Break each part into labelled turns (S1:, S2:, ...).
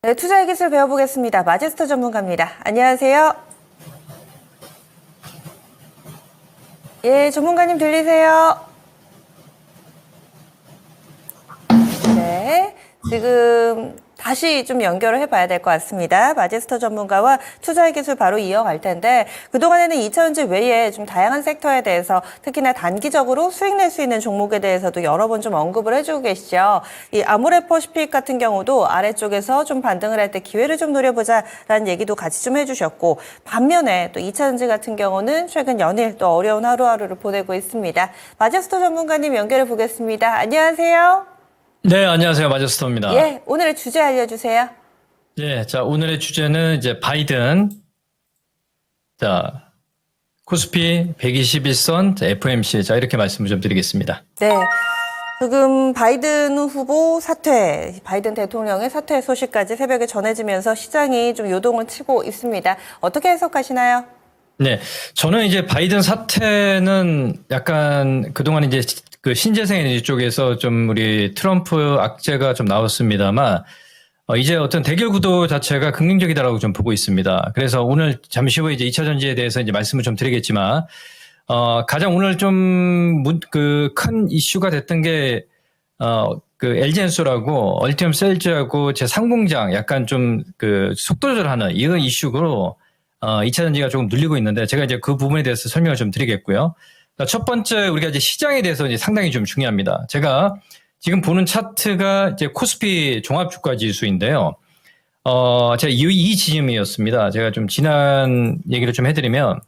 S1: 네, 투자의 기술 배워보겠습니다. 마제스터 전문가입니다. 안녕하세요. 예, 전문가님 들리세요? 네, 지금 다시 좀 연결을 해봐야 될 것 같습니다. 마제스터 전문가와 투자의 기술 바로 이어갈 텐데 그동안에는 2차전지 외에 좀 다양한 섹터에 대해서 특히나 단기적으로 수익 낼 수 있는 종목에 대해서도 여러 번 좀 언급을 해주고 계시죠. 이 아모레퍼시픽 같은 경우도 아래쪽에서 좀 반등을 할 때 기회를 좀 노려보자라는 얘기도 같이 좀 해주셨고 반면에 또 2차전지 같은 경우는 최근 연일 또 어려운 하루하루를 보내고 있습니다. 마제스터 전문가님 연결해 보겠습니다. 안녕하세요.
S2: 네, 안녕하세요. 마제스터입니다.
S1: 예, 오늘의 주제 알려주세요.
S2: 예, 자, 오늘의 주제는 이제 바이든, 자, 코스피 121선, FOMC, 자, 이렇게 말씀을 좀 드리겠습니다.
S1: 네. 지금 바이든 후보 사퇴, 바이든 대통령의 사퇴 소식까지 새벽에 전해지면서 시장이 좀 요동을 치고 있습니다. 어떻게 해석하시나요?
S2: 네, 저는 이제 바이든 사태는 약간 그동안 이제 그 신재생 에너지 쪽에서 좀 우리 트럼프 악재가 좀 나왔습니다만, 이제 어떤 대결 구도 자체가 긍정적이다라고 좀 보고 있습니다. 그래서 오늘 잠시 후에 이제 2차 전지에 대해서 이제 말씀을 좀 드리겠지만, 가장 오늘 좀 그 큰 이슈가 됐던 게, 그 LG엔솔하고 얼티엄 셀즈하고 제 상공장 약간 좀 그 속도 조절하는 이런 이슈로 2차 전지가 조금 눌리고 있는데 제가 이제 그 부분에 대해서 설명을 좀 드리겠고요. 첫 번째 우리가 이제 시장에 대해서 이제 상당히 좀 중요합니다. 제가 지금 보는 차트가 이제 코스피 종합주가 지수인데요. 제가 이 지점이었습니다. 제가 좀 지난 얘기를 좀 해드리면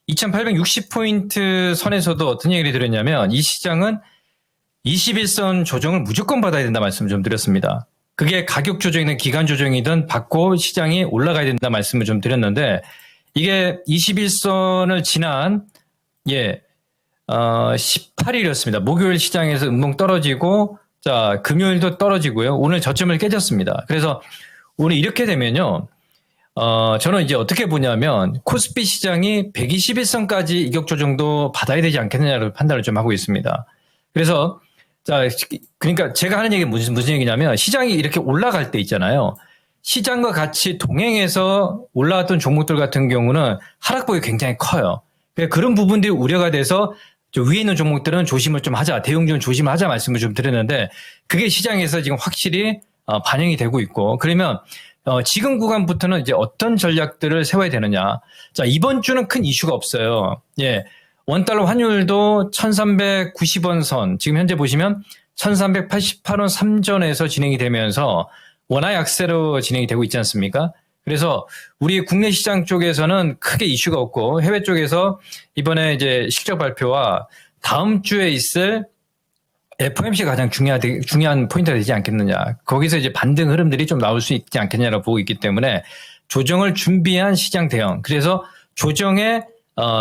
S2: 2860포인트 선에서도 어떤 얘기를 드렸냐면 이 시장은 21선 조정을 무조건 받아야 된다 말씀을 좀 드렸습니다. 그게 가격 조정이든 기간 조정이든 받고 시장이 올라가야 된다 말씀을 좀 드렸는데 이게 21선을 지난 18일이었습니다. 목요일 시장에서 음봉 떨어지고 자 금요일도 떨어지고요. 오늘 저점을 깨졌습니다. 그래서 오늘 이렇게 되면요. 저는 이제 어떻게 보냐면 코스피 시장이 121선까지 이격 조정도 받아야 되지 않겠느냐를 판단을 좀 하고 있습니다. 그래서 자, 그러니까 제가 하는 얘기는 무슨 얘기냐면 시장이 이렇게 올라갈 때 있잖아요. 시장과 같이 동행해서 올라왔던 종목들 같은 경우는 하락폭이 굉장히 커요. 그러니까 그런 부분들이 우려가 돼서 위에 있는 종목들은 조심을 좀 하자, 대응좀 조심하자 말씀을 좀 드렸는데 그게 시장에서 지금 확실히 반영이 되고 있고 그러면 지금 구간부터는 이제 어떤 전략들을 세워야 되느냐. 자, 이번 주는 큰 이슈가 없어요. 예. 원달러 환율도 1390원 선, 지금 현재 보시면 1388원 3전에서 진행이 되면서 원화 약세로 진행이 되고 있지 않습니까? 그래서 우리 국내 시장 쪽에서는 크게 이슈가 없고 해외 쪽에서 이번에 이제 실적 발표와 다음 주에 있을 FOMC가 가장 중요한 포인트가 되지 않겠느냐. 거기서 이제 반등 흐름들이 좀 나올 수 있지 않겠냐라고 보고 있기 때문에 조정을 준비한 시장 대응. 그래서 조정에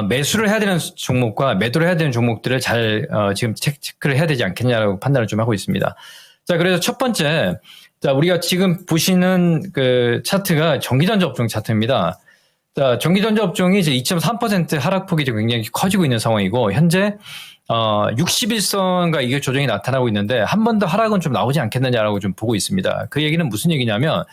S2: 매수를 해야 되는 종목과 매도를 해야 되는 종목들을 잘 지금 체크를 해야 되지 않겠냐라고 판단을 좀 하고 있습니다. 자, 그래서 첫 번째, 자, 우리가 지금 보시는 그 차트가 전기전자 업종 차트입니다. 자, 전기전자 업종이 이제 2.3% 하락폭이 굉장히 커지고 있는 상황이고 현재 61선과 이게 조정이 나타나고 있는데 한 번 더 하락은 좀 나오지 않겠느냐라고 좀 보고 있습니다. 그 얘기는 무슨 얘기냐면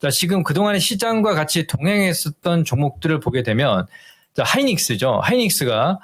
S2: 자, 지금 그동안의 시장과 같이 동행했었던 종목들을 보게 되면 자, 하이닉스죠. 하이닉스가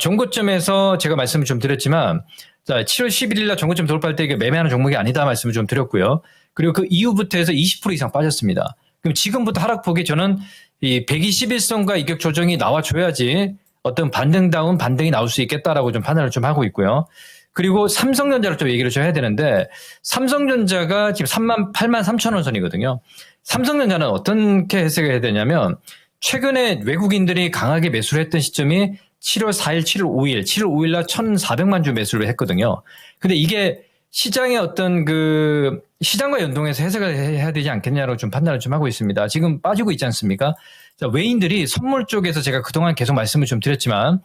S2: 종고점에서 제가 말씀을 좀 드렸지만 자, 7월 11일 날 종고점 돌파할 때 이게 매매하는 종목이 아니다 말씀을 좀 드렸고요. 그리고 그 이후부터 해서 20% 이상 빠졌습니다. 그럼 지금부터 하락폭이 저는 이 121선과 이격 조정이 나와줘야지 어떤 반등다운 반등이 나올 수 있겠다라고 좀 판단을 좀 하고 있고요. 그리고 삼성전자를 좀 얘기를 좀 해야 되는데 삼성전자가 지금 83,000원 선이거든요. 삼성전자는 어떻게 해석을 해야 되냐면 최근에 외국인들이 강하게 매수를 했던 시점이 7월 4일, 7월 5일, 7월 5일 날 1,400만 주 매수를 했거든요. 근데 이게 시장의 어떤 그 시장과 연동해서 해석을 해야 되지 않겠냐고 좀 판단을 좀 하고 있습니다. 지금 빠지고 있지 않습니까? 자, 외인들이 선물 쪽에서 제가 그동안 계속 말씀을 좀 드렸지만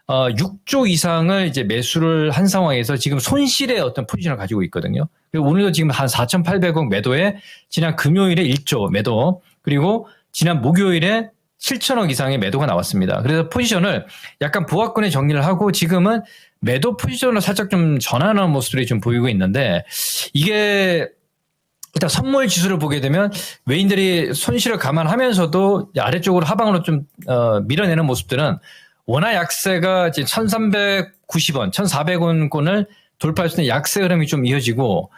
S2: 6조 이상을 이제 매수를 한 상황에서 지금 손실의 어떤 포지션을 가지고 있거든요. 그리고 오늘도 지금 한 4,800억 매도에 지난 금요일에 1조 매도 그리고 지난 목요일에 7천억 이상의 매도가 나왔습니다. 그래서 포지션을 약간 보합권에 정리를 하고 지금은 매도 포지션을 살짝 좀 전환하는 모습들이 좀 보이고 있는데 이게 일단 선물 지수를 보게 되면 외인들이 손실을 감안하면서도 아래쪽으로 하방으로 좀 밀어내는 모습들은 원화 약세가 이제 1,390원, 1,400원권을 돌파할 수 있는 약세 흐름이 좀 이어지고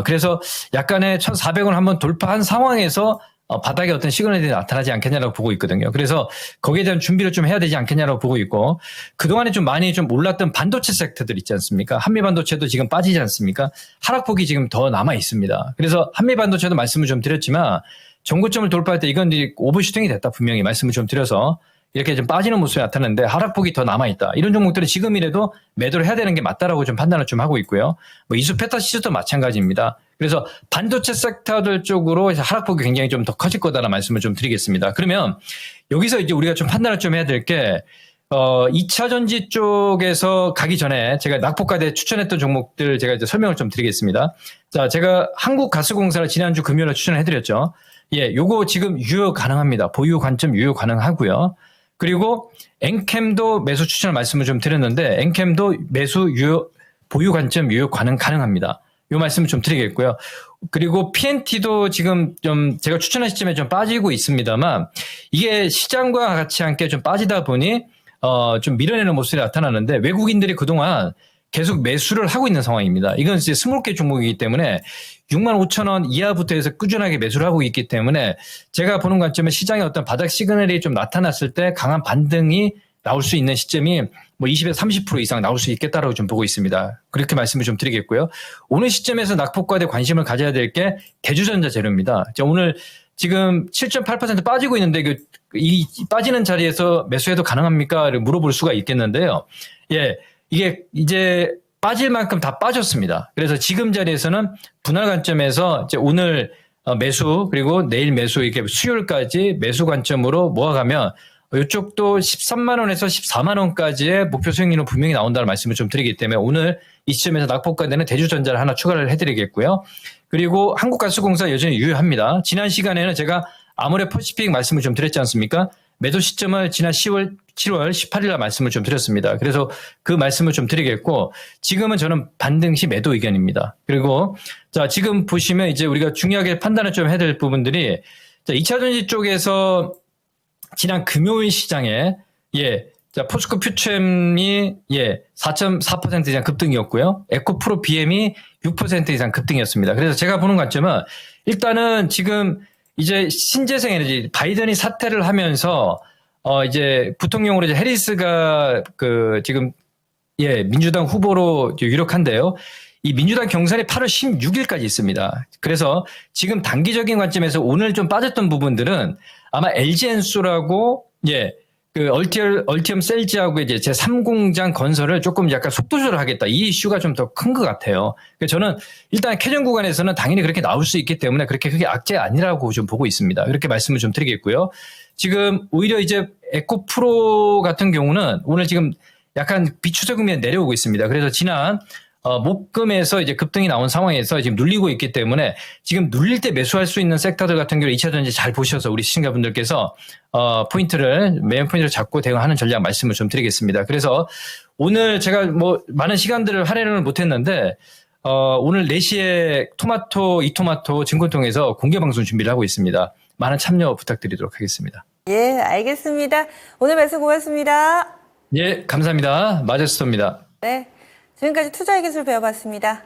S2: 그래서 약간의 1,400원 한번 돌파한 상황에서 바닥에 어떤 시그널이 나타나지 않겠냐라고 보고 있거든요. 그래서 거기에 대한 준비를 좀 해야 되지 않겠냐라고 보고 있고, 그동안에 좀 많이 좀 올랐던 반도체 섹터들 있지 않습니까? 한미 반도체도 지금 빠지지 않습니까? 하락폭이 지금 더 남아 있습니다. 그래서 한미 반도체도 말씀을 좀 드렸지만 정고점을 돌파할 때 이건 이제 오버슈팅이 됐다, 분명히 말씀을 좀 드려서 이렇게 좀 빠지는 모습이 나타나는데 하락폭이 더 남아있다. 이런 종목들은 지금이라도 매도를 해야 되는 게 맞다라고 좀 판단을 좀 하고 있고요. 뭐 이수 페타 시스도 마찬가지입니다. 그래서 반도체 섹터들 쪽으로 하락폭이 굉장히 좀 더 커질 거다라는 말씀을 좀 드리겠습니다. 그러면 여기서 이제 우리가 좀 판단을 좀 해야 될 게 2차 전지 쪽에서 가기 전에 제가 낙폭과대 추천했던 종목들 제가 이제 설명을 좀 드리겠습니다. 자, 제가 한국가스공사를 지난주 금요일에 추천을 해드렸죠. 예, 요거 지금 유효 가능합니다. 보유 관점 유효 가능하고요. 그리고 엔캠도 매수 추천을 말씀을 좀 드렸는데 엔캠도 매수 유효 보유 관점 유효 가능합니다. 요 말씀을 좀 드리겠고요. 그리고 PNT도 지금 좀 제가 추천한 시점에 좀 빠지고 있습니다만 이게 시장과 같이 함께 좀 빠지다 보니 좀 밀어내는 모습이 나타나는데 외국인들이 그동안 계속 매수를 하고 있는 상황입니다. 이건 이제 스몰캡 종목이기 때문에 65,000원 이하부터 해서 꾸준하게 매수를 하고 있기 때문에 제가 보는 관점은 시장에 어떤 바닥 시그널이 좀 나타났을 때 강한 반등이 나올 수 있는 시점이 뭐 20에서 30% 이상 나올 수 있겠다라고 좀 보고 있습니다. 그렇게 말씀을 좀 드리겠고요. 오늘 시점에서 낙폭과대 관심을 가져야 될 게 대주전자 재료입니다. 오늘 지금 7.8% 빠지고 있는데 이 빠지는 자리에서 매수해도 가능합니까?를 물어볼 수가 있겠는데요. 예, 이게 이제 빠질 만큼 다 빠졌습니다. 그래서 지금 자리에서는 분할 관점에서 이제 오늘 매수 그리고 내일 매수 이렇게 수요일까지 매수 관점으로 모아가면 이쪽도 13만 원에서 14만 원까지의 목표 수익률은 분명히 나온다는 말씀을 좀 드리기 때문에 오늘 이 시점에서 낙폭과대는 대주전자를 하나 추가를 해드리겠고요. 그리고 한국가스공사 여전히 유효합니다. 지난 시간에는 제가 아모레퍼시픽 말씀을 좀 드렸지 않습니까? 매도 시점을 지난 7월 18일 날 말씀을 좀 드렸습니다. 그래서 그 말씀을 좀 드리겠고 지금은 저는 반등 시 매도 의견입니다. 그리고 자 지금 보시면 이제 우리가 중요하게 판단을 좀 해야 될 부분들이 자 2차전지 쪽에서 지난 금요일 시장에 자 포스코 퓨처엠이 4.4% 이상 급등이었고요. 에코프로 BM이 6% 이상 급등이었습니다. 그래서 제가 보는 관점은 일단은 지금 이제 신재생 에너지 바이든이 사퇴를 하면서 이제 부통령으로 이제 해리스가 지금 민주당 후보로 유력한데요. 이 민주당 경선이 8월 16일까지 있습니다. 그래서 지금 단기적인 관점에서 오늘 좀 빠졌던 부분들은 아마 LG엔솔하고 얼티엄 셀즈하고 이제 제3공장 건설을 조금 약간 속도 조절하겠다. 이 이슈가 좀 더 큰 것 같아요. 그래서 저는 일단 캐전 구간에서는 당연히 그렇게 나올 수 있기 때문에 그렇게 크게 악재 아니라고 좀 보고 있습니다. 이렇게 말씀을 좀 드리겠고요. 지금 오히려 이제 에코프로 같은 경우는 오늘 지금 약간 비추세금이 내려오고 있습니다. 그래서 지난 목금에서 이제 급등이 나온 상황에서 지금 눌리고 있기 때문에 지금 눌릴 때 매수할 수 있는 섹터들 같은 경우 2차전지 잘 보셔서 우리 시청자분들께서 매매 포인트를 잡고 대응하는 전략 말씀을 좀 드리겠습니다. 그래서 오늘 제가 뭐 많은 시간들을 할애를 못했는데 오늘 4시에 이토마토 증권통해서 공개 방송 준비를 하고 있습니다. 많은 참여 부탁드리도록 하겠습니다.
S1: 예, 알겠습니다. 오늘 말씀 고맙습니다.
S2: 예, 감사합니다. 마제스터입니다.
S1: 네. 지금까지 투자의 기술 배워봤습니다.